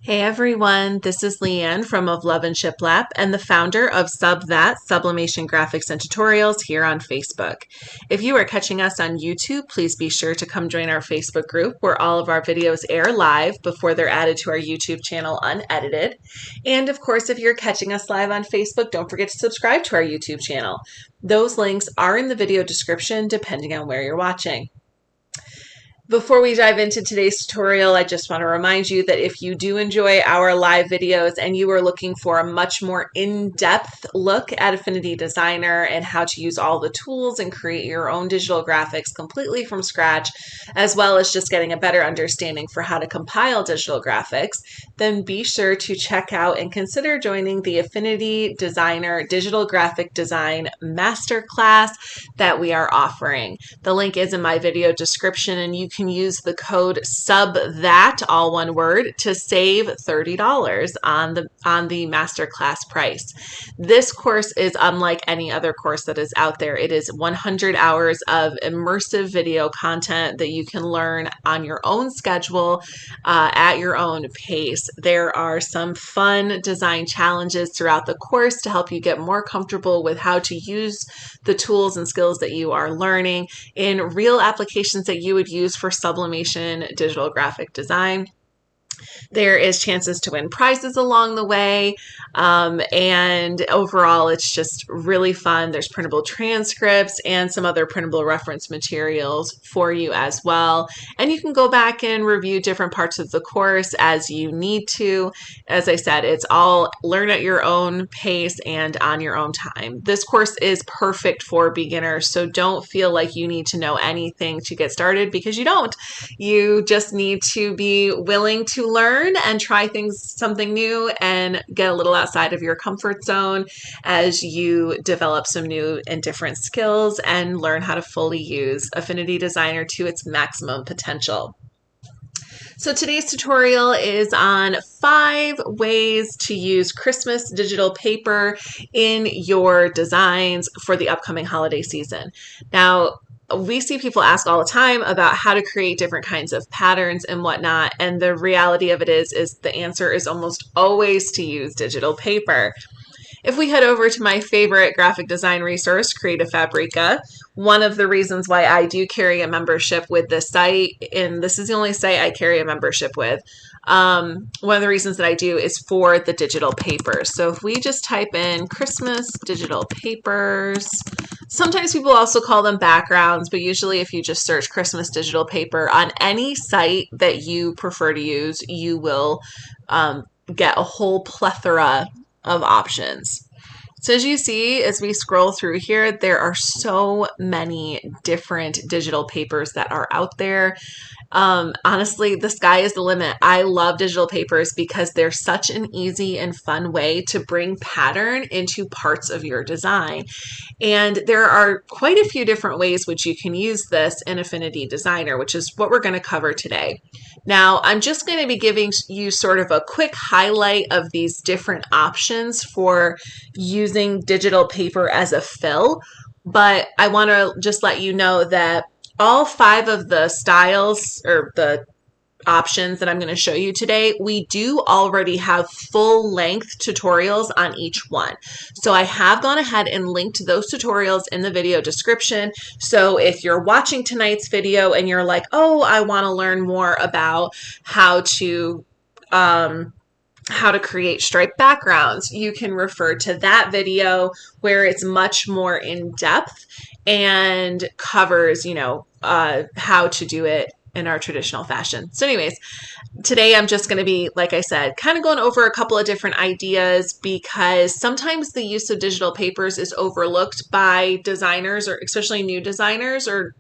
Hey everyone, this is Leanne from Of Love and Shiplap and the founder of Sublimation Graphics and Tutorials here on Facebook. If you are catching us on YouTube, please be sure to come join our Facebook group where all of our videos air live before they're added to our YouTube channel unedited. And of course, if you're catching us live on Facebook, don't forget to subscribe to our YouTube channel. Those links are in the video description depending on where you're watching. Before we dive into today's tutorial, I just want to remind you that if you do enjoy our live videos and you are looking for a much more in-depth look at Affinity Designer and how to use all the tools and create your own digital graphics completely from scratch, as well as just getting a better understanding for how to compile digital graphics, then be sure to check out and consider joining the Affinity Designer Digital Graphic Design Masterclass that we are offering. The link is in my video description, and you can use the code SUBTHAT, all one word, to save $30 on the masterclass price. This course is unlike any other course that is out there. It is 100 hours of immersive video content that you can learn on your own schedule at your own pace. There are some fun design challenges throughout the course to help you get more comfortable with how to use the tools and skills that you are learning in real applications that you would use for sublimation digital graphic design. There is chances to win prizes along the way, and overall it's just really fun. There's printable transcripts and some other printable reference materials for you as well, and you can go back and review different parts of the course as you need to. As I said, it's all learn at your own pace and on your own time. This course is perfect for beginners, so don't feel like you need to know anything to get started, because you don't. You just need to be willing to learn and try something new and get a little outside of your comfort zone as you develop some new and different skills and learn how to fully use Affinity Designer to its maximum potential. So today's tutorial is on 5 ways to use Christmas digital paper in your designs for the upcoming holiday season. Now, we see people ask all the time about how to create different kinds of patterns and whatnot, and the reality of it is the answer is almost always to use digital paper. If we head over to my favorite graphic design resource, Creative Fabrica, one of the reasons why I do carry a membership with this site, and this is the only site I carry a membership with, one of the reasons that I do is for the digital papers. So if we just type in Christmas digital papers, sometimes people also call them backgrounds, but usually if you just search Christmas digital paper on any site that you prefer to use, you will get a whole plethora of options. So as you see, as we scroll through here, there are so many different digital papers that are out there. Honestly, the sky is the limit. I love digital papers because they're such an easy and fun way to bring pattern into parts of your design. And there are quite a few different ways which you can use this in Affinity Designer, which is what we're going to cover today. Now, I'm just going to be giving you sort of a quick highlight of these different options for using digital paper as a fill, but I want to just let you know that all 5 of the styles or the options that I'm going to show you today, we do already have full length tutorials on each one. So I have gone ahead and linked those tutorials in the video description. So if you're watching tonight's video and you're like, oh, I want to learn more about how to create striped backgrounds, you can refer to that video where it's much more in depth and covers, how to do it in our traditional fashion. So anyways, today I'm just going to be, like I said, kind of going over a couple of different ideas, because sometimes the use of digital papers is overlooked by designers, or especially new designers, or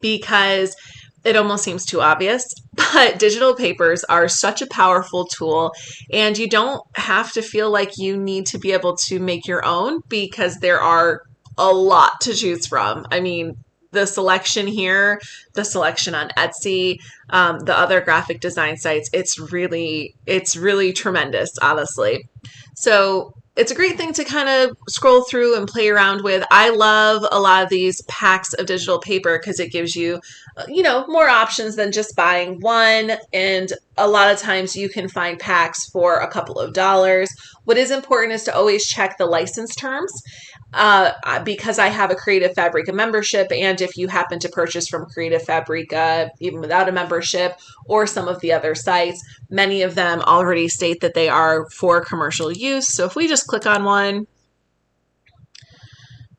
because it almost seems too obvious. But digital papers are such a powerful tool, and you don't have to feel like you need to be able to make your own, because there are a lot to choose from. I mean, the selection here, the selection on Etsy, the other graphic design sites, it's really tremendous, honestly. So it's a great thing to kind of scroll through and play around with. I love a lot of these packs of digital paper because it gives you, more options than just buying one. And a lot of times you can find packs for a couple of dollars. What is important is to always check the license terms. Because I have a Creative Fabrica membership, and if you happen to purchase from Creative Fabrica, even without a membership, or some of the other sites, many of them already state that they are for commercial use. So if we just click on one,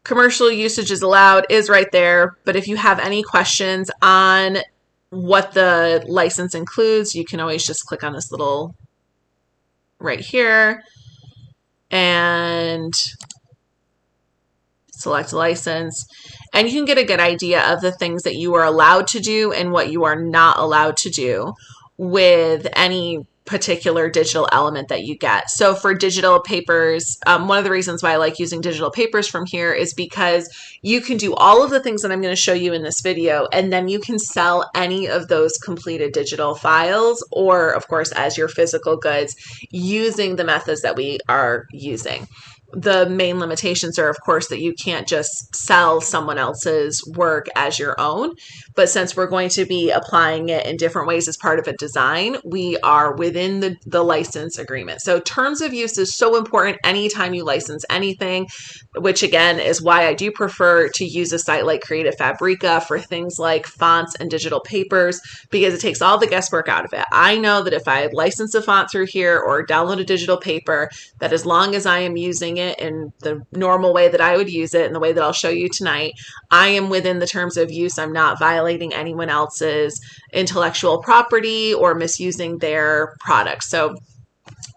commercial usage is allowed is right there. But if you have any questions on what the license includes, you can always just click on this little right here and select license, and you can get a good idea of the things that you are allowed to do and what you are not allowed to do with any particular digital element that you get. So for digital papers, one of the reasons why I like using digital papers from here is because you can do all of the things that I'm going to show you in this video, and then you can sell any of those completed digital files, or of course as your physical goods, using the methods that we are using. The main limitations are, of course, that you can't just sell someone else's work as your own. But since we're going to be applying it in different ways as part of a design, we are within the license agreement. So terms of use is so important anytime you license anything, which again is why I do prefer to use a site like Creative Fabrica for things like fonts and digital papers, because it takes all the guesswork out of it. I know that if I license a font through here or download a digital paper, that as long as I am using it in the normal way that I would use it and the way that I'll show you tonight, I am within the terms of use. I'm not violating anyone else's intellectual property or misusing their products. So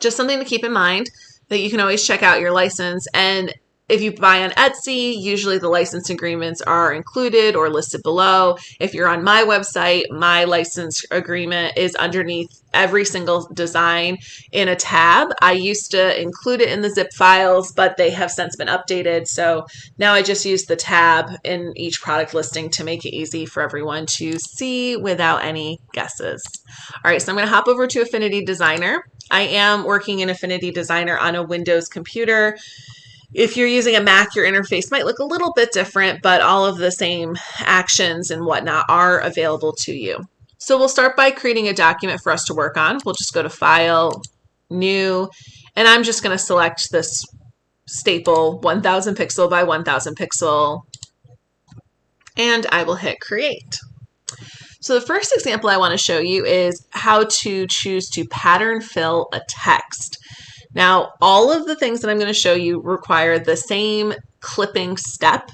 just something to keep in mind, that you can always check out your license. And if you buy on Etsy, usually the license agreements are included or listed below. If you're on my website, my license agreement is underneath every single design in a tab. I used to include it in the zip files, but they have since been updated. So now I just use the tab in each product listing to make it easy for everyone to see without any guesses. All right, so I'm going to hop over to Affinity Designer. I am working in Affinity Designer on a Windows computer. If you're using a Mac, your interface might look a little bit different, but all of the same actions and whatnot are available to you. So we'll start by creating a document for us to work on. We'll just go to File, New, and I'm just going to select this staple 1000 pixel by 1000 pixel, and I will hit Create. So the first example I want to show you is how to choose to pattern fill a text. Now, all of the things that I'm going to show you require the same clipping step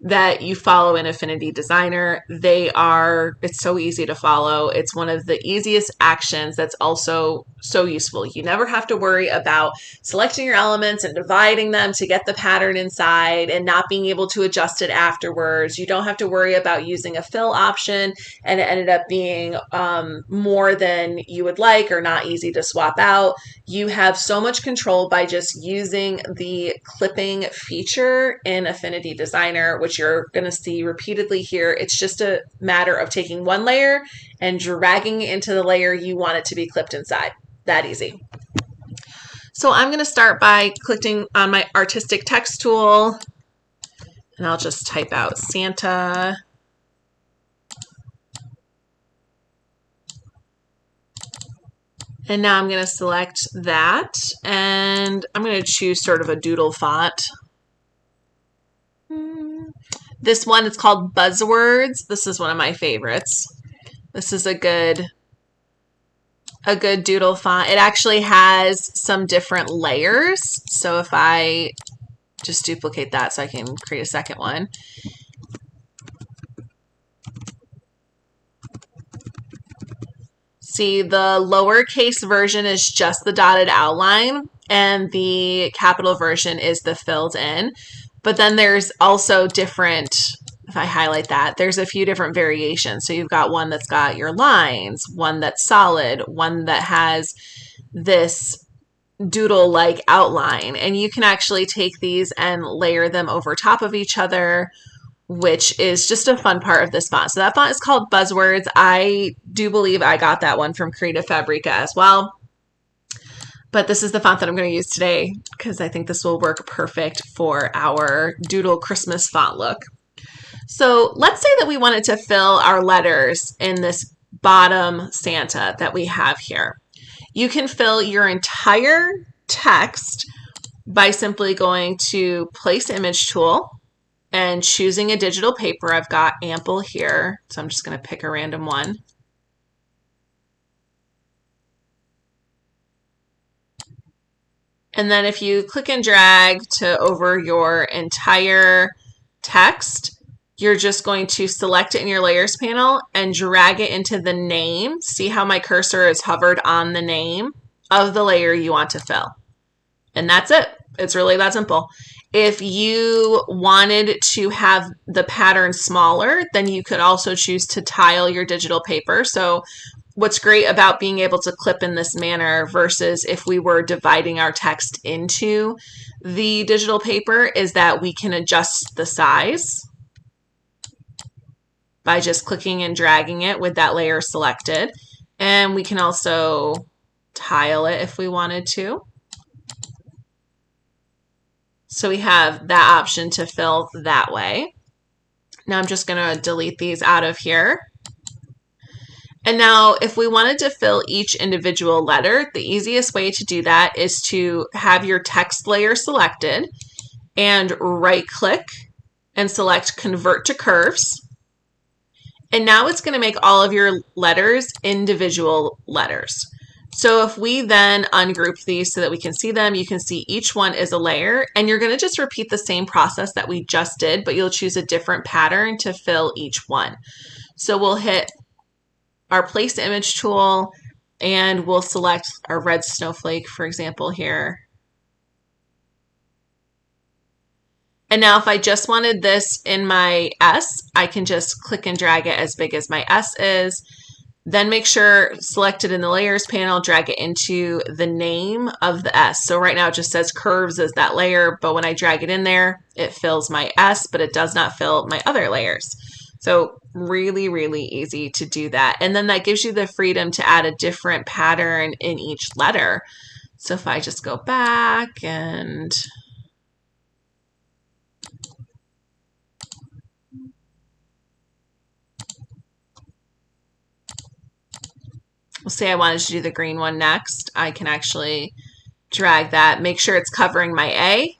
that you follow in Affinity Designer. It's so easy to follow. It's one of the easiest actions that's also so useful. You never have to worry about selecting your elements and dividing them to get the pattern inside and not being able to adjust it afterwards. You don't have to worry about using a fill option and it ended up being more than you would like or not easy to swap out. You have so much control by just using the clipping feature in Affinity Designer, which you're going to see repeatedly here. It's just a matter of taking one layer and dragging it into the layer you want it to be clipped inside. That easy. So I'm going to start by clicking on my artistic text tool, and I'll just type out Santa. And now I'm going to select that, and I'm going to choose sort of a doodle font. This one, it's called Buzzwords. This is one of my favorites. This is a good doodle font. It actually has some different layers. So if I just duplicate that so I can create a second one. See, the lowercase version is just the dotted outline, and the capital version is the filled in. But then there's also different, if I highlight that, there's a few different variations. So you've got one that's got your lines, one that's solid, one that has this doodle-like outline. And you can actually take these and layer them over top of each other, which is just a fun part of this font. So that font is called Buzzwords. I do believe I got that one from Creative Fabrica as well. But this is the font that I'm going to use today because I think this will work perfect for our doodle Christmas font look. So let's say that we wanted to fill our letters in this bottom Santa that we have here. You can fill your entire text by simply going to Place Image Tool and choosing a digital paper. I've got ample here, so I'm just going to pick a random one. And then if you click and drag to over your entire text, you're just going to select it in your layers panel and drag it into the name. See how my cursor is hovered on the name of the layer you want to fill. And that's it. It's really that simple. If you wanted to have the pattern smaller, then you could also choose to tile your digital paper. So what's great about being able to clip in this manner versus if we were dividing our text into the digital paper is that we can adjust the size by just clicking and dragging it with that layer selected. And we can also tile it if we wanted to. So we have that option to fill that way. Now I'm just going to delete these out of here. And now if we wanted to fill each individual letter, the easiest way to do that is to have your text layer selected and right click and select Convert to Curves. And now it's going to make all of your letters individual letters. So if we then ungroup these so that we can see them, you can see each one is a layer, and you're going to just repeat the same process that we just did, but you'll choose a different pattern to fill each one. So we'll hit our Place Image tool and we'll select our red snowflake, for example, here. And now if I just wanted this in my S, I can just click and drag it as big as my S is. Then make sure, select it in the layers panel, drag it into the name of the S. So right now it just says curves as that layer, but when I drag it in there, it fills my S, but it does not fill my other layers. So really, really easy to do that. And then that gives you the freedom to add a different pattern in each letter. So if I just go back and we'll say I wanted to do the green one next, I can actually drag that, make sure it's covering my A,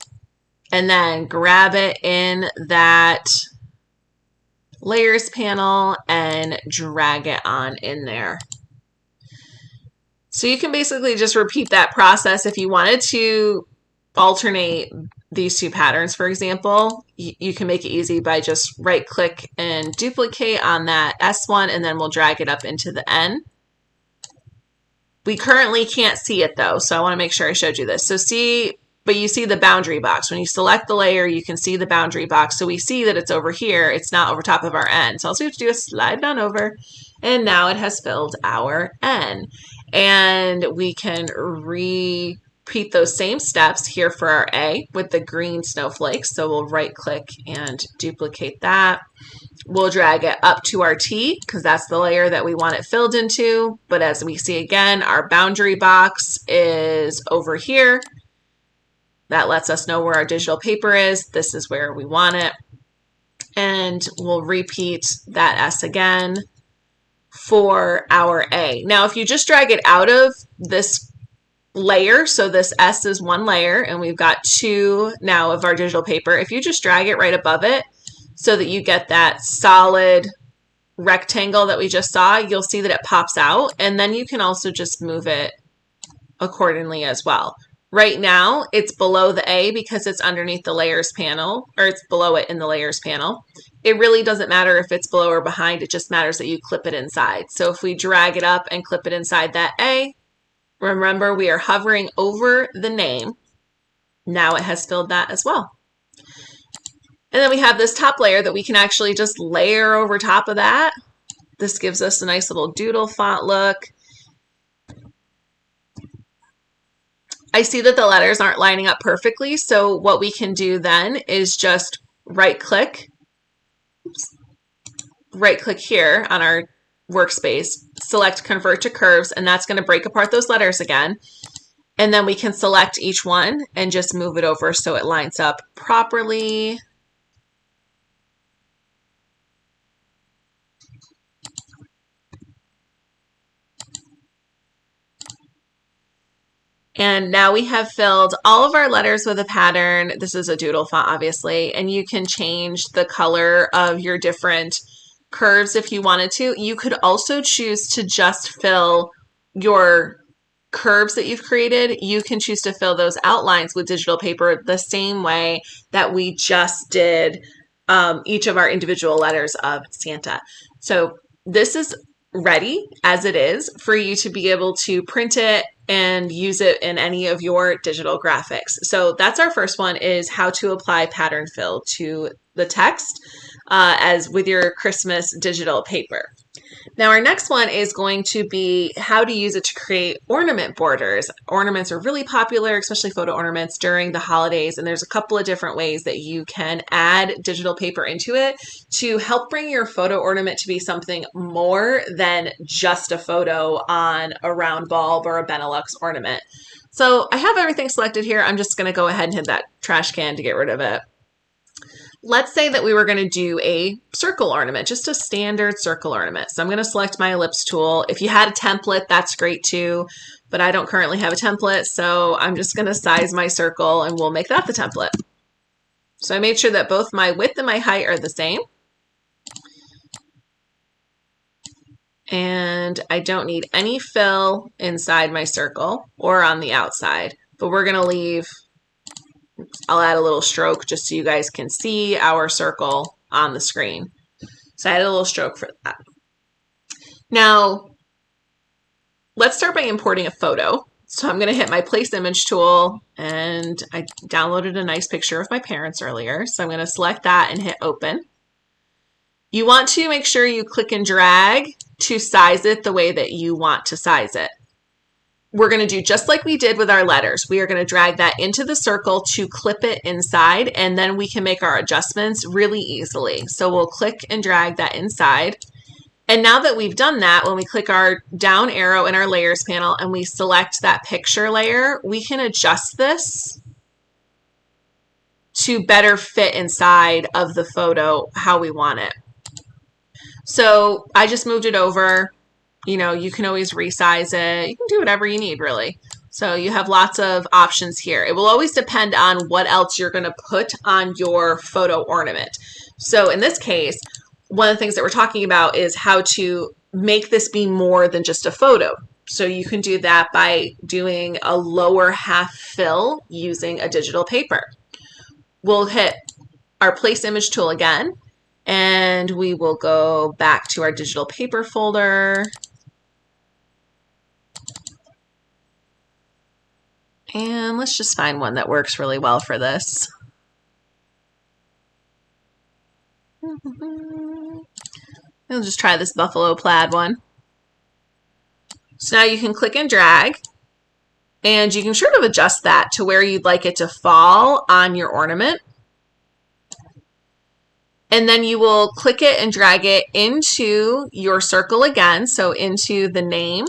and then grab it in that layers panel and drag it on in there. So you can basically just repeat that process. If you wanted to alternate these two patterns, for example, you can make it easy by just right click and duplicate on that S one, and then we'll drag it up into the N. We currently can't see it though, so I want to make sure I showed you this. So see, but you see the boundary box. When you select the layer, you can see the boundary box. So we see that it's over here. It's not over top of our N. So all we have to do is slide down over, and now it has filled our N. And we can repeat those same steps here for our A with the green snowflakes. So we'll right click and duplicate that. We'll drag it up to our T because that's the layer that we want it filled into. But as we see again, our boundary box is over here. That lets us know where our digital paper is. This is where we want it. And we'll repeat that S again for our A. Now, if you just drag it out of this layer, so this S is one layer, and we've got two now of our digital paper. If you just drag it right above it so that you get that solid rectangle that we just saw, you'll see that it pops out, and then you can also just move it accordingly as well. Right now, it's below the A because it's underneath the layers panel, or it's below it in the layers panel. It really doesn't matter if it's below or behind. It just matters that you clip it inside. So if we drag it up and clip it inside that A, remember we are hovering over the name. Now it has filled that as well. And then we have this top layer that we can actually just layer over top of that. This gives us a nice little doodle font look. I see that the letters aren't lining up perfectly, so what we can do then is just right click here on our workspace, select Convert to Curves, and that's going to break apart those letters again. And then we can select each one and just move it over so it lines up properly. And now we have filled all of our letters with a pattern. This is a doodle font, obviously, and you can change the color of your different curves if you wanted to. You could also choose to just fill your curves that you've created. You can choose to fill those outlines with digital paper the same way that we just did each of our individual letters of Santa. So this is ready as it is for you to be able to print it and use it in any of your digital graphics. So that's our first one, is how to apply pattern fill to the text as with your Christmas digital paper. Now our next one is going to be how to use it to create ornament borders. Ornaments are really popular, especially photo ornaments, during the holidays, and there's a couple of different ways that you can add digital paper into it to help bring your photo ornament to be something more than just a photo on a round bulb or a Benelux ornament. So I have everything selected here. I'm just going to go ahead and hit that trash can to get rid of it. Let's say that we were going to do a circle ornament, just a standard circle ornament. So I'm going to select my ellipse tool. If you had a template, that's great too, but I don't currently have a template, so I'm just going to size my circle and we'll make that the template. So I made sure that both my width and my height are the same. And I don't need any fill inside my circle or on the outside, but we're going to leave, I'll add a little stroke just so you guys can see our circle on the screen. So I added a little stroke for that. Now, let's start by importing a photo. So I'm going to hit my place image tool, and I downloaded a nice picture of my parents earlier. So I'm going to select that and hit open. You want to make sure you click and drag to size it the way that you want to size it. We're going to do just like we did with our letters. We are going to drag that into the circle to clip it inside, and then we can make our adjustments really easily. So we'll click and drag that inside. And now that we've done that, when we click our down arrow in our layers panel and we select that picture layer, we can adjust this to better fit inside of the photo how we want it. So I just moved it over. You know, you can always resize it. You can do whatever you need, really. So you have lots of options here. It will always depend on what else you're going to put on your photo ornament. So in this case, one of the things that we're talking about is how to make this be more than just a photo. So you can do that by doing a lower half fill using a digital paper. We'll hit our place image tool again, and we will go back to our digital paper folder. And let's just find one that works really well for this. We'll just try this buffalo plaid one. So now you can click and drag, and you can sort of adjust that to where you'd like it to fall on your ornament. And then you will click it and drag it into your circle again, so into the name.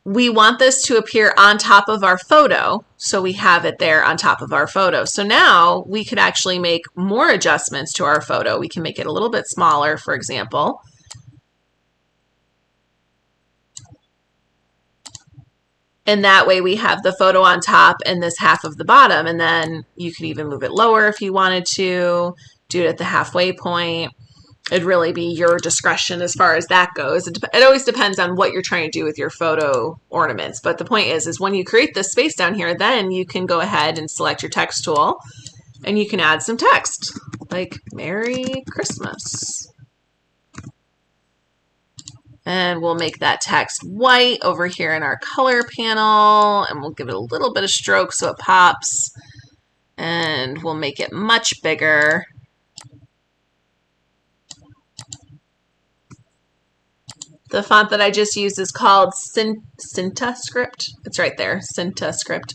We want this to appear on top of our photo, so we have it there on top of our photo. So now we could actually make more adjustments to our photo. We can make it a little bit smaller, for example. And that way we have the photo on top and this half of the bottom, and then you could even move it lower if you wanted to, do it at the halfway point. It'd really be your discretion as far as that goes. It always depends on what you're trying to do with your photo ornaments. But the point is when you create this space down here, then you can go ahead and select your text tool, and you can add some text like Merry Christmas. And we'll make that text white over here in our color panel, and we'll give it a little bit of stroke so it pops, and we'll make it much bigger. The font that I just used is called Cintiq. It's right there, Cintiq.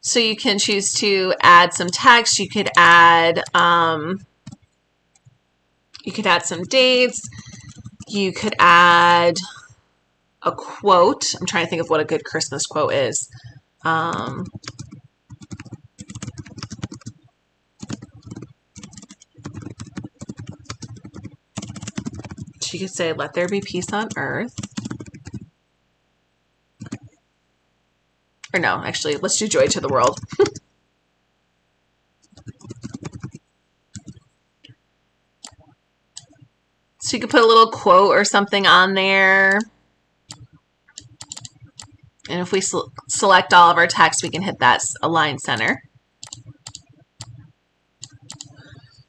So you can choose to add some text. You could add some dates. You could add a quote. I'm trying to think of what a good Christmas quote is. She could say, "Let there be peace on earth." Or no, actually, let's do "Joy to the world." So you could put a little quote or something on there. And if we select all of our text, we can hit that align center.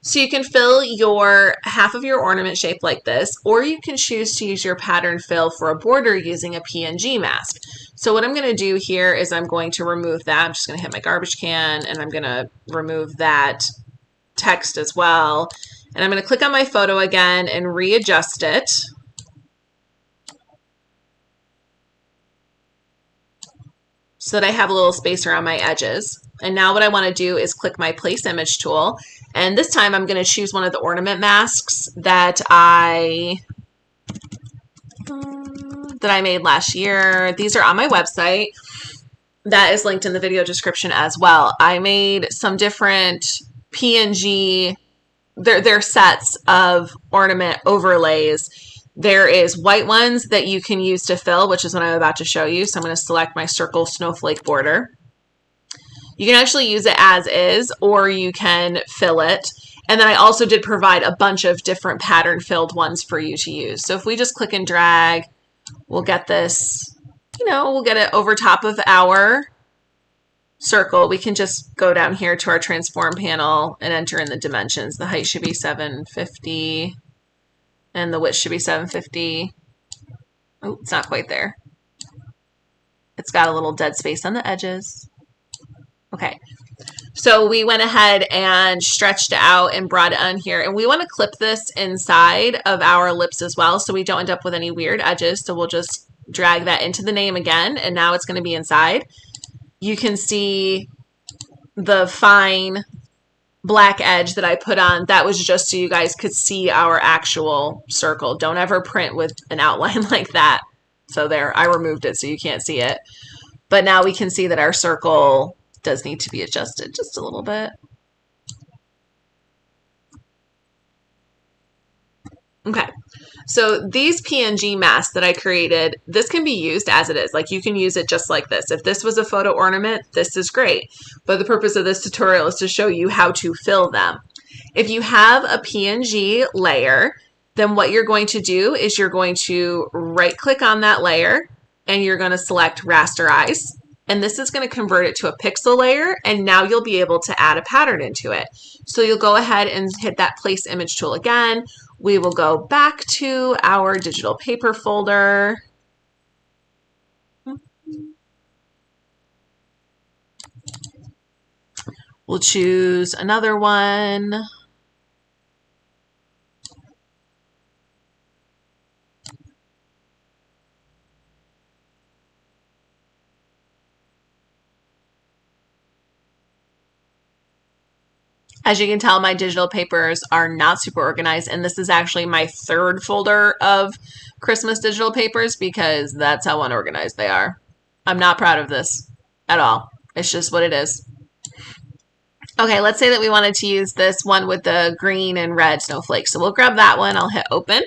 So you can fill your half of your ornament shape like this, or you can choose to use your pattern fill for a border using a PNG mask. So what I'm going to do here is I'm going to remove that. I'm just going to hit my garbage can, and I'm going to remove that text as well. And I'm going to click on my photo again and readjust it. So that I have a little space around my edges. And now what I want to do is click my place image tool. And this time I'm going to choose one of the ornament masks that I made last year. These are on my website. That is linked in the video description as well. I made some different PNG, they're sets of ornament overlays. There is white ones that you can use to fill, which is what I'm about to show you. So I'm going to select my circle snowflake border. You can actually use it as is, or you can fill it. And then I also did provide a bunch of different pattern filled ones for you to use. So if we just click and drag, we'll get this, we'll get it over top of our circle. We can just go down here to our transform panel and enter in the dimensions. The height should be 750 and the width should be 750. Oh, it's not quite there. It's got a little dead space on the edges. Okay, so we went ahead and stretched it out and brought it on here. And we want to clip this inside of our ellipse as well, so we don't end up with any weird edges. So we'll just drag that into the name again, and now it's going to be inside. You can see the fine black edge that I put on. That was just so you guys could see our actual circle. Don't ever print with an outline like that. So there, I removed it so you can't see it. But now we can see that our circle does need to be adjusted just a little bit. Okay, so these PNG masks that I created, this can be used as it is. Like, you can use it just like this. If this was a photo ornament, this is great. But the purpose of this tutorial is to show you how to fill them. If you have a PNG layer, then what you're going to do is you're going to right click on that layer and you're going to select rasterize. And this is going to convert it to a pixel layer, and now you'll be able to add a pattern into it. So you'll go ahead and hit that place image tool again. We will go back to our digital paper folder. We'll choose another one. As you can tell, my digital papers are not super organized, and this is actually my third folder of Christmas digital papers because that's how unorganized they are. I'm not proud of this at all. It's just what it is. Okay, let's say that we wanted to use this one with the green and red snowflakes. So we'll grab that one. I'll hit open.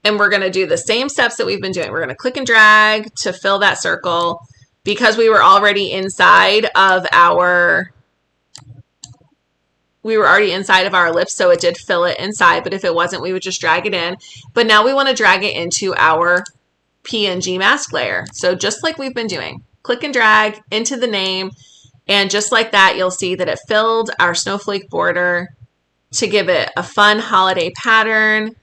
And we're going to do the same steps that we've been doing. We're going to click and drag to fill that circle. Because we were already inside of our ellipse, so it did fill it inside, but if it wasn't, we would just drag it in. But now we want to drag it into our PNG mask layer. So just like we've been doing, click and drag into the name, and just like that, you'll see that it filled our snowflake border to give it a fun holiday pattern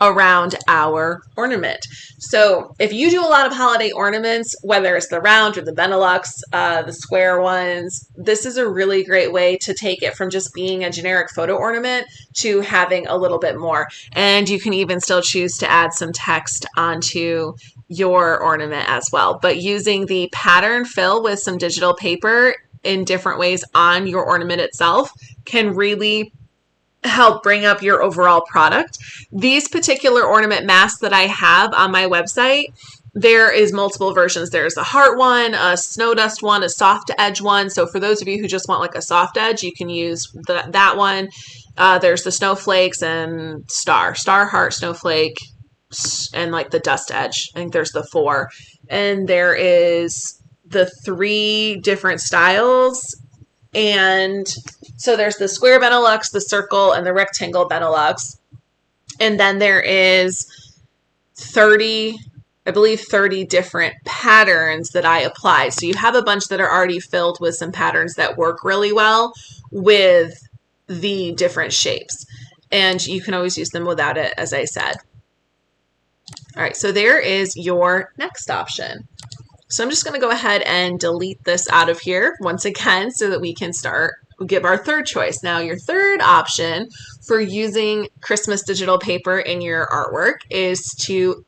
around our ornament. So if you do a lot of holiday ornaments, whether it's the round or the Benelux, the square ones, this is a really great way to take it from just being a generic photo ornament to having a little bit more. And you can even still choose to add some text onto your ornament as well. But using the pattern fill with some digital paper in different ways on your ornament itself can really help bring up your overall product. These particular ornament masks that I have on my website, there is multiple versions. There's a heart one, a snow dust one, a soft edge one. So for those of you who just want like a soft edge, you can use that one. There's the snowflakes and star, heart, snowflake, and like the dust edge. I think there's the 4. And there is the 3 different styles. And so there's the square Benelux, the circle, and the rectangle Benelux. And then there is 30 different patterns that I applied. So you have a bunch that are already filled with some patterns that work really well with the different shapes. And you can always use them without it, as I said. All right, so there is your next option. So I'm just going to go ahead and delete this out of here once again so that we can give our third choice. Now, your third option for using Christmas digital paper in your artwork is to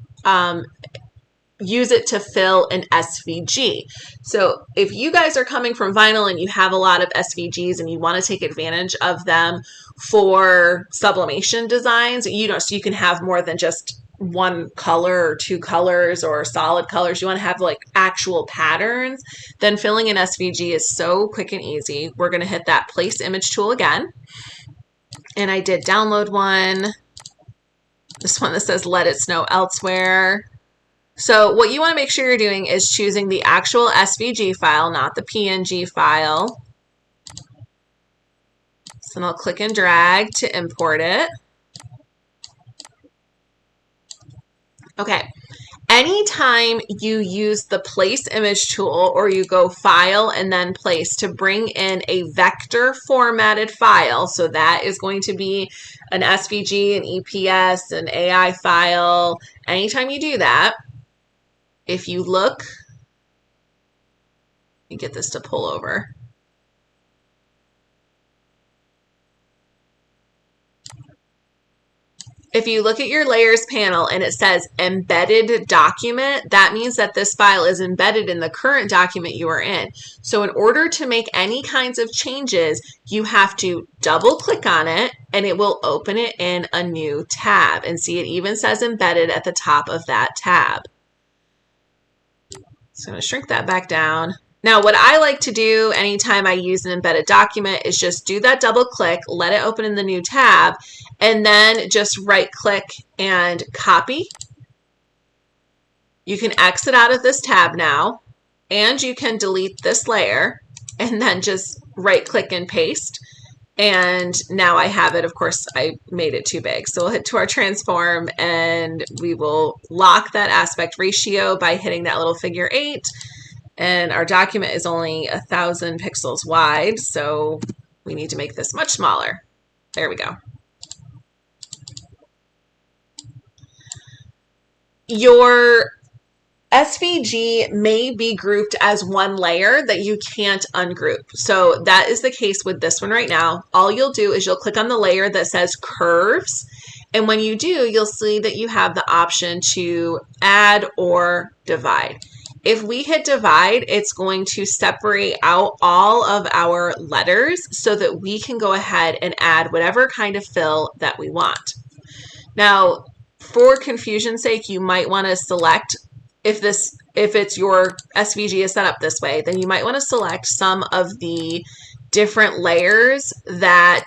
use it to fill an SVG. So if you guys are coming from vinyl and you have a lot of SVGs and you want to take advantage of them for sublimation designs, so you can have more than just one color or 2 colors or solid colors. You want to have like actual patterns. Then filling an SVG is so quick and easy. We're going to hit that place image tool again. And I did download one. This one that says let it snow elsewhere. So what you want to make sure you're doing is choosing the actual SVG file, not the PNG file. So I'll click and drag to import it. Okay. Anytime you use the place image tool or you go file and then place to bring in a vector formatted file, so that is going to be an SVG, an EPS, an AI file. Anytime you do that, if you look, let me get this to pull over. If you look at your layers panel and it says embedded document, that means that this file is embedded in the current document you are in. So in order to make any kinds of changes, you have to double click on it and it will open it in a new tab. And see, it even says embedded at the top of that tab. So I'm going to shrink that back down. Now, what I like to do anytime I use an embedded document is just do that double click, let it open in the new tab, and then just right click and copy. You can exit out of this tab now, and you can delete this layer, and then just right click and paste. And now I have it. Of course, I made it too big. So we'll hit to our transform, and we will lock that aspect ratio by hitting that little figure 8. And our document is only 1,000 pixels wide, so we need to make this much smaller. There we go. Your SVG may be grouped as one layer that you can't ungroup. So that is the case with this one right now. All you'll do is you'll click on the layer that says curves. And when you do, you'll see that you have the option to add or divide. If we hit divide, it's going to separate out all of our letters so that we can go ahead and add whatever kind of fill that we want. Now, for confusion's sake, you might want to select, if it's your SVG is set up this way, then you might want to select some of the different layers that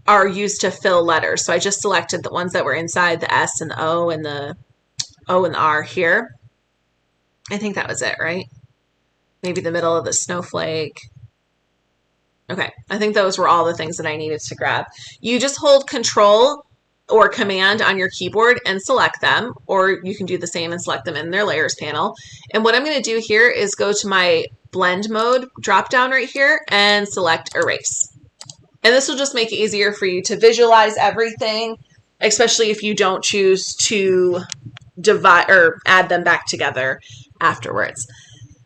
are used to fill letters. So I just selected the ones that were inside the S and the O and the O and the R here. I think that was it, right? Maybe the middle of the snowflake. Okay, I think those were all the things that I needed to grab. You just hold Control or Command on your keyboard and select them, or you can do the same and select them in their layers panel. And what I'm going to do here is go to my blend mode drop down right here and select erase. And this will just make it easier for you to visualize everything, especially if you don't choose to divide or add them back together afterwards.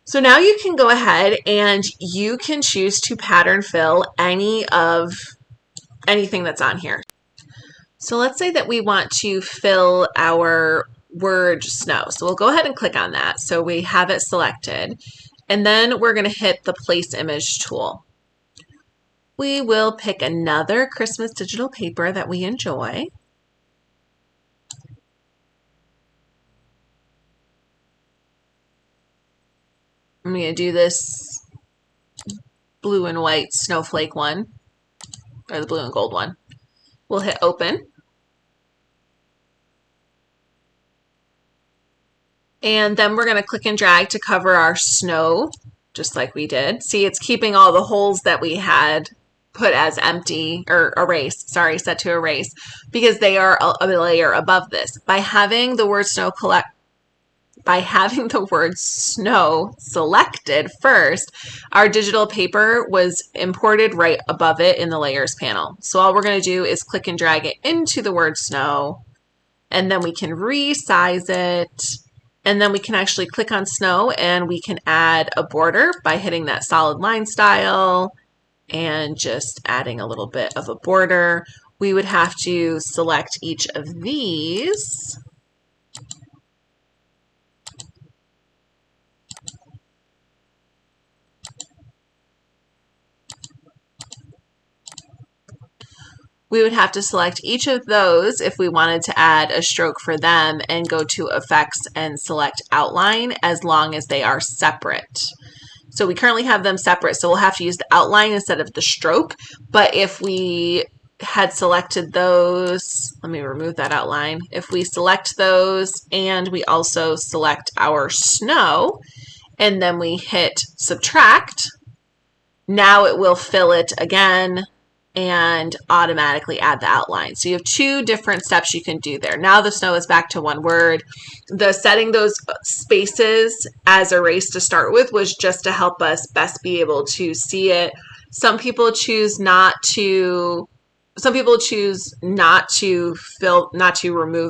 So now you can go ahead and you can choose to pattern fill anything that's on here. So let's say that we want to fill our word snow. So we'll go ahead and click on that. So we have it selected. And then we're going to hit the place image tool. we will pick another Christmas digital paper that we enjoy. I'm going to do this blue and white snowflake one, or the blue and gold one. We'll hit open. And then we're going to click and drag to cover our snow, just like we did. See, it's keeping all the holes that we had put as empty, or erase, sorry, set to erase, because they are a layer above this. By having the word snow selected first, our digital paper was imported right above it in the layers panel. So all we're going to do is click and drag it into the word snow, and then we can resize it. And then we can actually click on snow and we can add a border by hitting that solid line style and just adding a little bit of a border. We would have to select each of these. We would have to select each of those if we wanted to add a stroke for them and go to Effects and select Outline as long as they are separate. So we currently have them separate, so we'll have to use the outline instead of the stroke. But if we had selected those, let me remove that outline. If we select those and we also select our snow and then we hit subtract, now it will fill it again and automatically add the outline. So you have two different steps you can do there. Now the snow is back to one word. The setting those spaces as erase to start with was just to help us best be able to see it. Some people choose not to remove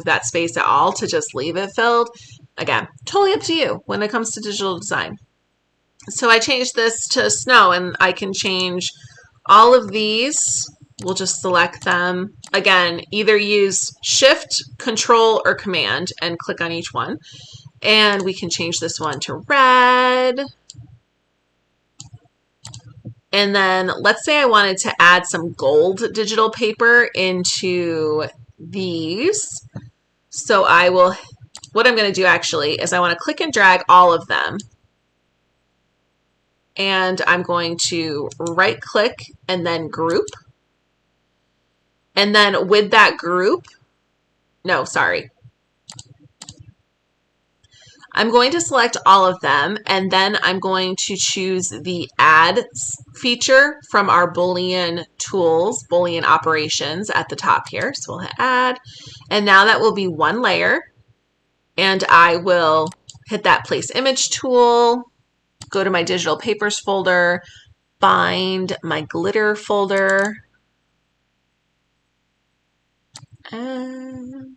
that space at all, to just leave it filled. Again, totally up to you when it comes to digital design. So I changed this to snow, and I can change all of these. We'll just select them. Again, either use Shift, Control, or Command and click on each one. And we can change this one to red. And then let's say I wanted to add some gold digital paper into these. So what I'm going to do actually is I want to click and drag all of them. And I'm going to right click and then group. And then with that group, I'm going to select all of them, and then I'm going to choose the add feature from our Boolean tools, Boolean operations at the top here. So we'll hit add, and now that will be one layer. And I will hit that place image tool, go to my digital papers folder, find my glitter folder, and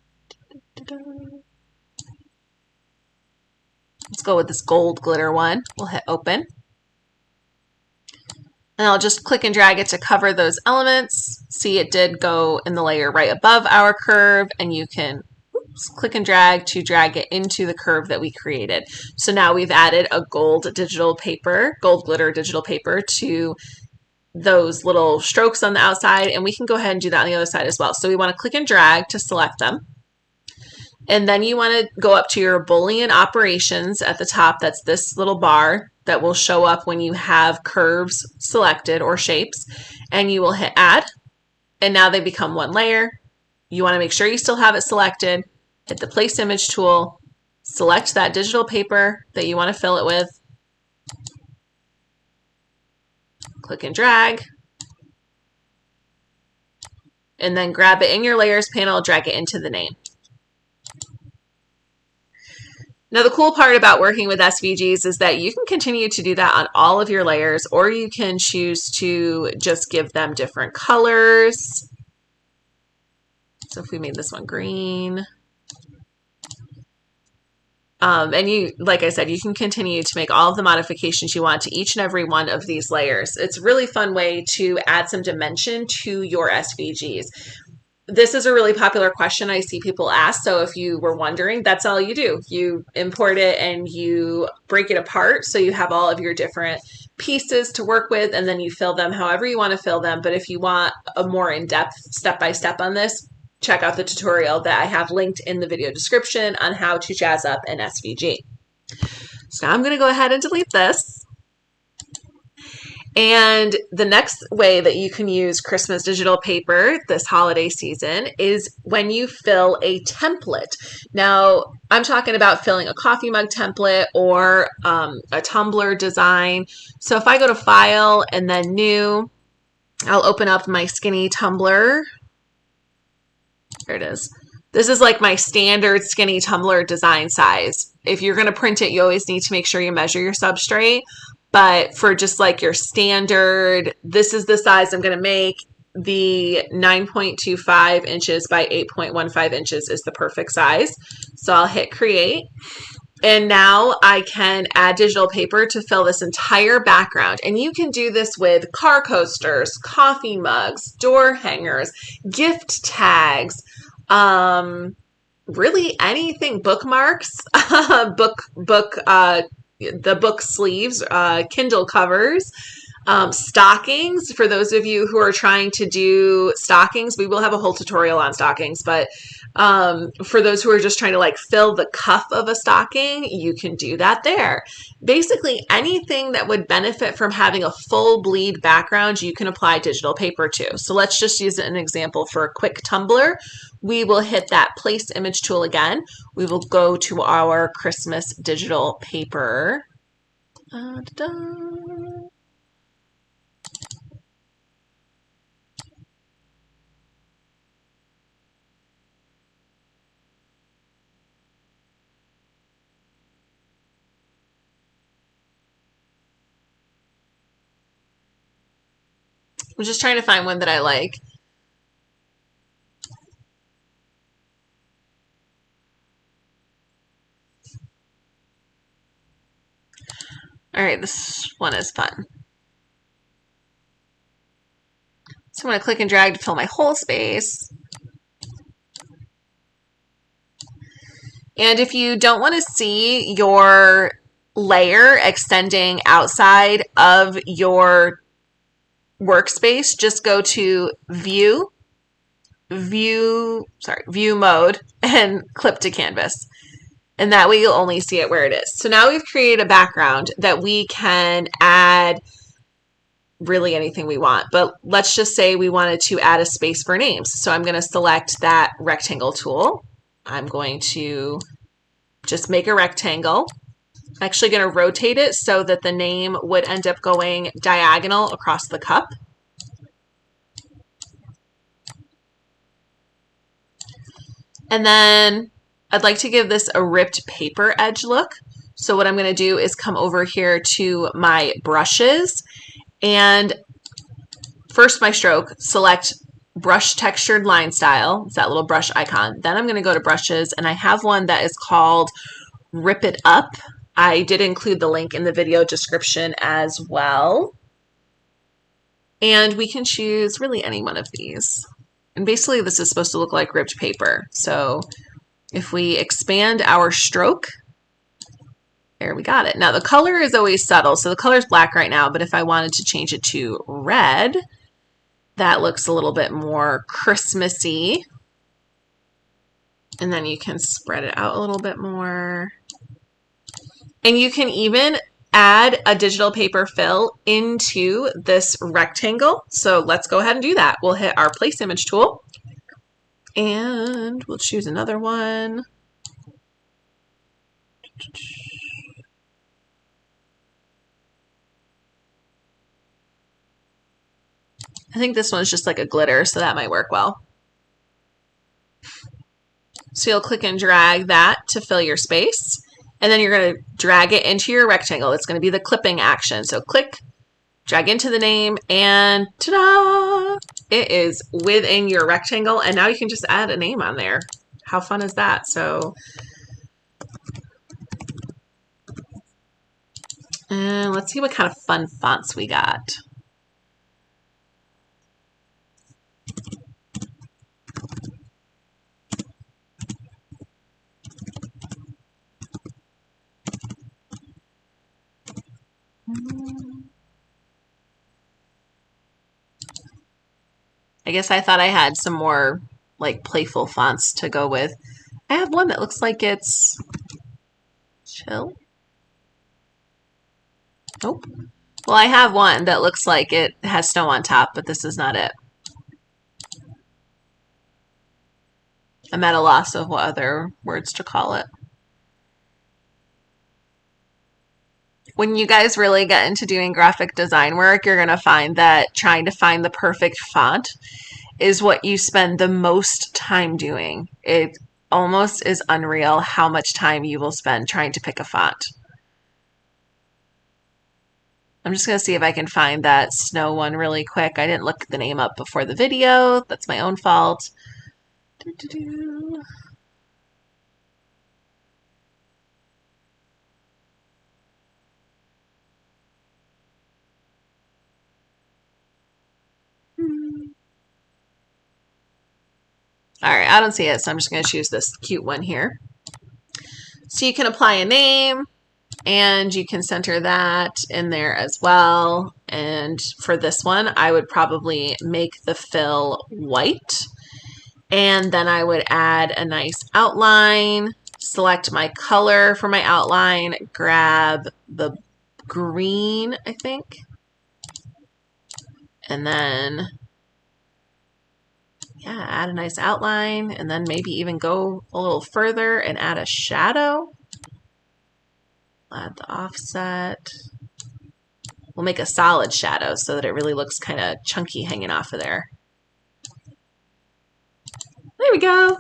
let's go with this gold glitter one. We'll hit open. And I'll just click and drag it to cover those elements. See, it did go in the layer right above our curve, and you can click and drag to drag it into the curve that we created. So now we've added a gold glitter digital paper to those little strokes on the outside, and we can go ahead and do that on the other side as well. So we want to click and drag to select them. And then you want to go up to your Boolean operations at the top. That's this little bar that will show up when you have curves selected or shapes, and you will hit add. And now they become one layer. You want to make sure you still have it selected. Hit the place image tool, select that digital paper that you want to fill it with, click and drag, and then grab it in your layers panel, drag it into the name. Now the cool part about working with SVGs is that you can continue to do that on all of your layers, or you can choose to just give them different colors. So if we made this one green, and you, like I said, you can continue to make all of the modifications you want to each and every one of these layers. It's a really fun way to add some dimension to your SVGs. This is a really popular question I see people ask. So if you were wondering, that's all you do. You import it and you break it apart. So you have all of your different pieces to work with, and then you fill them however you want to fill them. But if you want a more in-depth step-by-step on this, check out the tutorial that I have linked in the video description on how to jazz up an SVG. So now I'm going to go ahead and delete this. And the next way that you can use Christmas digital paper this holiday season is when you fill a template. Now, I'm talking about filling a coffee mug template or a tumbler design. So if I go to File and then New, I'll open up my skinny tumbler. There it is. This is like my standard skinny tumbler design size. If you're going to print it, you always need to make sure you measure your substrate. But for just like your standard, this is the size I'm going to make. The 9.25 inches by 8.15 inches is the perfect size. So I'll hit create. And now I can add digital paper to fill this entire background. And you can do this with car coasters, coffee mugs, door hangers, gift tags, really anything, bookmarks, the book sleeves, Kindle covers, stockings. For those of you who are trying to do stockings, we will have a whole tutorial on stockings, but for those who are just trying to like fill the cuff of a stocking, you can do that there. Basically anything that would benefit from having a full bleed background, you can apply digital paper to. So let's just use an example for a quick tumbler. We will hit that place image tool again. We will go to our Christmas digital paper. I'm just trying to find one that I like. All right, this one is fun. So I'm going to click and drag to fill my whole space. And if you don't want to see your layer extending outside of your workspace, just go to view mode and clip to canvas. And that way you'll only see it where it is. So now we've created a background that we can add really anything we want. But let's just say we wanted to add a space for names. So I'm going to select that rectangle tool. I'm going to just make a rectangle. I'm actually going to rotate it so that the name would end up going diagonal across the cup. And then I'd like to give this a ripped paper edge look. So what I'm going to do is come over here to my brushes and first my stroke, select brush textured line style. It's that little brush icon. Then I'm going to go to brushes and I have one that is called Rip It Up. I did include the link in the video description as well. And we can choose really any one of these. And basically this is supposed to look like ripped paper. So if we expand our stroke, there we got it. Now the color is always subtle. So the color is black right now, but if I wanted to change it to red, that looks a little bit more Christmassy. And then you can spread it out a little bit more. And you can even add a digital paper fill into this rectangle. So let's go ahead and do that. We'll hit our place image tool and we'll choose another one. I think this one's just like a glitter, so that might work well. So you'll click and drag that to fill your space. And then you're going to drag it into your rectangle. It's going to be the clipping action. So click, drag into the name, and ta-da! It is within your rectangle. And now you can just add a name on there. How fun is that? So, and let's see what kind of fun fonts we got. I guess I thought I had some more like playful fonts to go with. I have one that looks like it's chill. Nope. Well, I have one that looks like it has snow on top, but this is not it. I'm at a loss of what other words to call it. When you guys really get into doing graphic design work, you're going to find that trying to find the perfect font is what you spend the most time doing. It almost is unreal how much time you will spend trying to pick a font. I'm just going to see if I can find that snow one really quick. I didn't look the name up before the video. That's my own fault. All right, I don't see it, so I'm just going to choose this cute one here. So you can apply a name, and you can center that in there as well. And for this one, I would probably make the fill white. And then I would add a nice outline, select my color for my outline, grab the green, I think. And then, yeah, add a nice outline, and then maybe even go a little further and add a shadow. Add the offset. We'll make a solid shadow so that it really looks kind of chunky hanging off of there. There we go.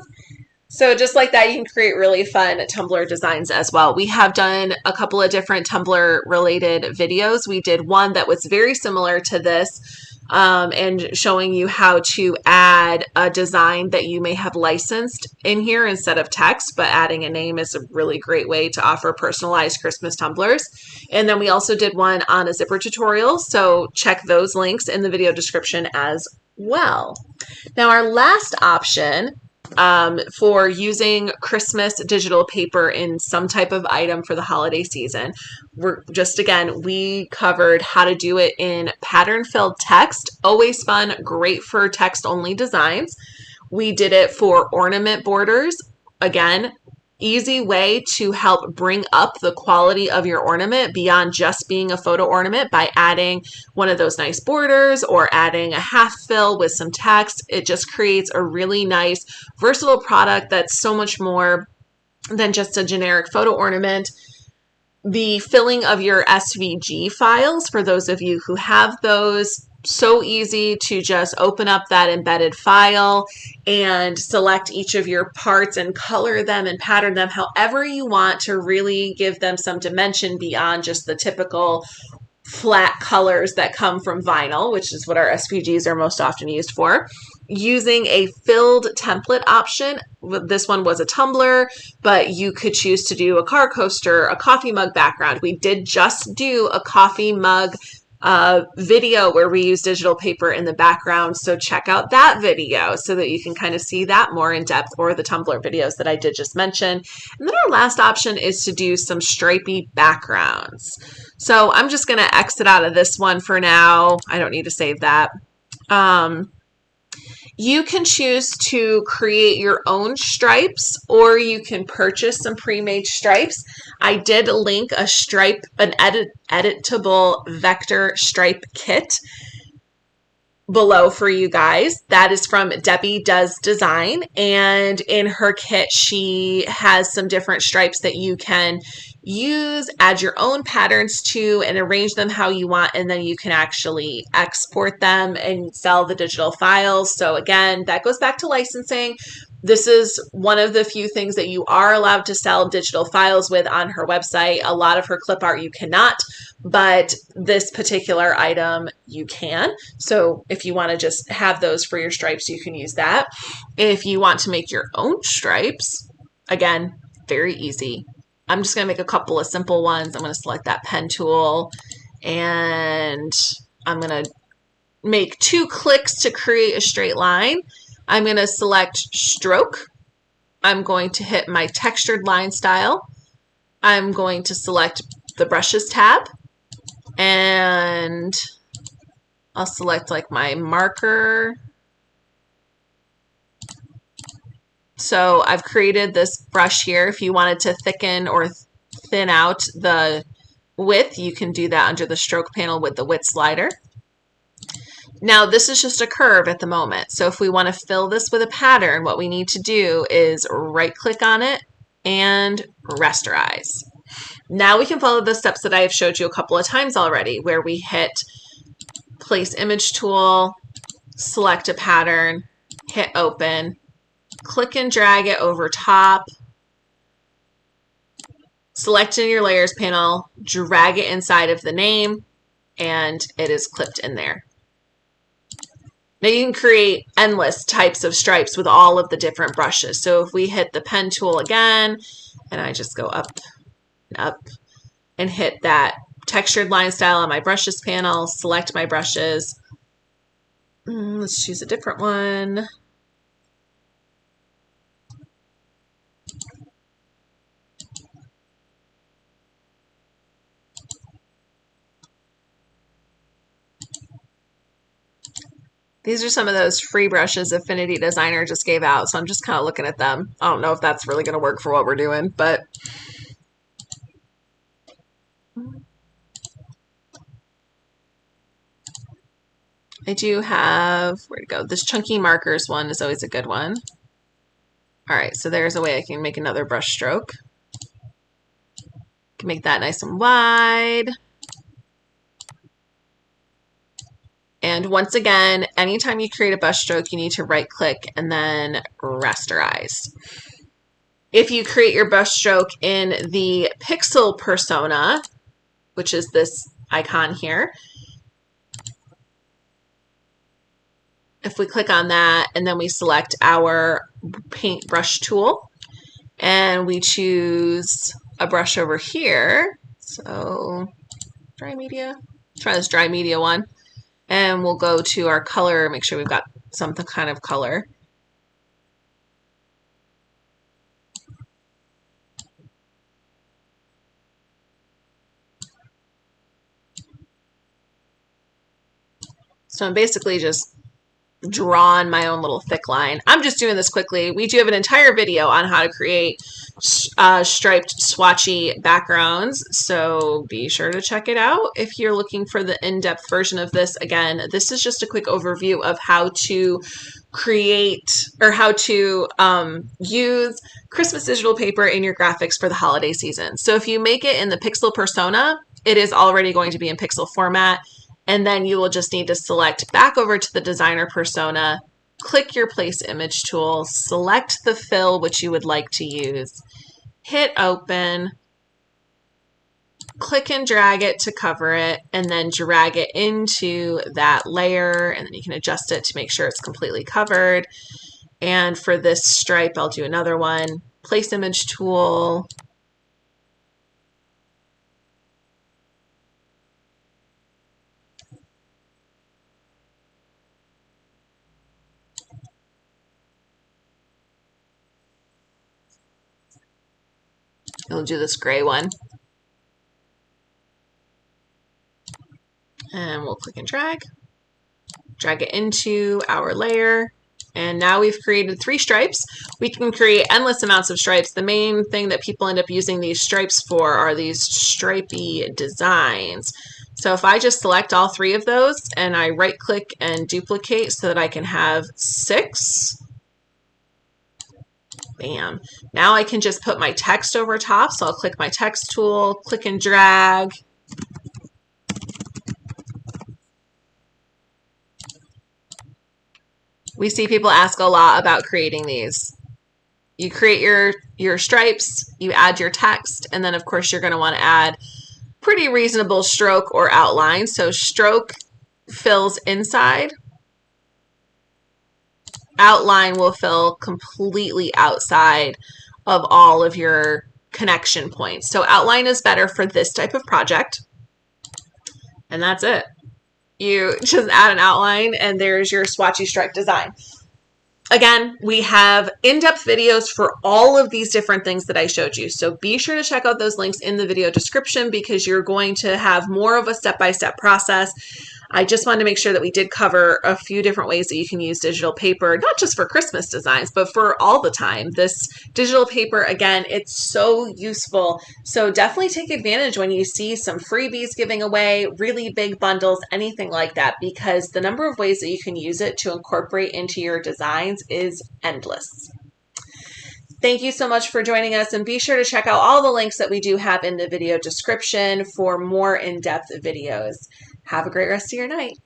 So just like that, you can create really fun Tumbler designs as well. We have done a couple of different Tumbler related videos. We did one that was very similar to this, and showing you how to add a design that you may have licensed in here instead of text, but adding a name is a really great way to offer personalized Christmas tumblers. And then we also did one on a zipper tutorial, so check those links in the video description as well. Now our last option for using Christmas digital paper in some type of item for the holiday season. We covered how to do it in pattern-filled text. Always fun, great for text-only designs. We did it for ornament borders. Again, easy way to help bring up the quality of your ornament beyond just being a photo ornament by adding one of those nice borders or adding a half fill with some text. It just creates a really nice, versatile product that's so much more than just a generic photo ornament. The filling of your SVG files, for those of you who have those, so easy to just open up that embedded file and select each of your parts and color them and pattern them however you want to really give them some dimension beyond just the typical flat colors that come from vinyl, which is what our SVGs are most often used for. Using a filled template option. This one was a tumbler, but you could choose to do a car coaster, a coffee mug background. We did just do a coffee mug video where we use digital paper in the background, so check out that video so that you can kind of see that more in depth, or the Tumbler videos that I did just mention. And then our last option is to do some stripy backgrounds. So I'm just going to exit out of this one for now. I don't need to save that. You can choose to create your own stripes, or you can purchase some pre-made stripes. I did link an editable vector stripe kit below for you guys. That is from Debbie Does Design, and in her kit she has some different stripes that you can use, add your own patterns to, and arrange them how you want, and then you can actually export them and sell the digital files. So again, that goes back to licensing. This is one of the few things that you are allowed to sell digital files with on her website. A lot of her clip art you cannot, but this particular item you can. So if you want to just have those for your stripes, you can use that. If you want to make your own stripes, again, very easy. I'm just going to make a couple of simple ones. I'm going to select that pen tool, and I'm going to make 2 clicks to create a straight line. I'm going to select stroke. I'm going to hit my textured line style. I'm going to select the brushes tab, and I'll select like my marker So I've created this brush here. If you wanted to thicken or thin out the width, you can do that under the stroke panel with the width slider. Now this is just a curve at the moment. So if we want to fill this with a pattern, what we need to do is right click on it and rasterize. Now we can follow the steps that I have showed you a couple of times already, where we hit place image tool, select a pattern, hit open, click and drag it over top, select in your layers panel, drag it inside of the name, and it is clipped in there. Now you can create endless types of stripes with all of the different brushes. So if we hit the pen tool again, and I just go up and up and hit that textured line style on my brushes panel, select my brushes. Let's choose a different one. These are some of those free brushes Affinity Designer just gave out, so I'm just kind of looking at them. I don't know if that's really going to work for what we're doing, but I do have, where to go? This chunky markers one is always a good one. All right, so there's a way I can make another brush stroke. Can make that nice and wide. And once again, anytime you create a brush stroke, you need to right click and then rasterize. If you create your brush stroke in the pixel persona, which is this icon here, if we click on that and then we select our paintbrush tool and we choose a brush over here, so dry media, try this dry media one, and we'll go to our color, make sure we've got some kind of color. So I'm basically just drawing my own little thick line. I'm just doing this quickly. We do have an entire video on how to create striped swatchy backgrounds, so be sure to check it out if you're looking for the in-depth version of this. Again, this is just a quick overview of how to create or how to use Christmas digital paper in your graphics for the holiday season. So if you make it in the pixel persona, it is already going to be in pixel format. And then you will just need to select back over to the designer persona, click your place image tool, select the fill which you would like to use, hit open, click and drag it to cover it, and then drag it into that layer, and then you can adjust it to make sure it's completely covered. And for this stripe, I'll do another one, place image tool, we'll do this gray one. And we'll click and drag it into our layer. And now we've created 3 stripes. We can create endless amounts of stripes. The main thing that people end up using these stripes for are these stripy designs. So if I just select all 3 of those and I right click and duplicate so that I can have 6, bam. Now I can just put my text over top. So I'll click my text tool, click and drag. We see people ask a lot about creating these. You create your stripes, you add your text, and then of course you're going to want to add pretty reasonable stroke or outline. So stroke fills inside. Outline will fill completely outside of all of your connection points. So outline is better for this type of project. And that's it. You just add an outline and there's your swatchy stripe design. Again, we have in-depth videos for all of these different things that I showed you. So be sure to check out those links in the video description because you're going to have more of a step-by-step process. I just wanted to make sure that we did cover a few different ways that you can use digital paper, not just for Christmas designs, but for all the time. This digital paper, again, it's so useful. So definitely take advantage when you see some freebies giving away, really big bundles, anything like that, because the number of ways that you can use it to incorporate into your designs is endless. Thank you so much for joining us, and be sure to check out all the links that we do have in the video description for more in-depth videos. Have a great rest of your night.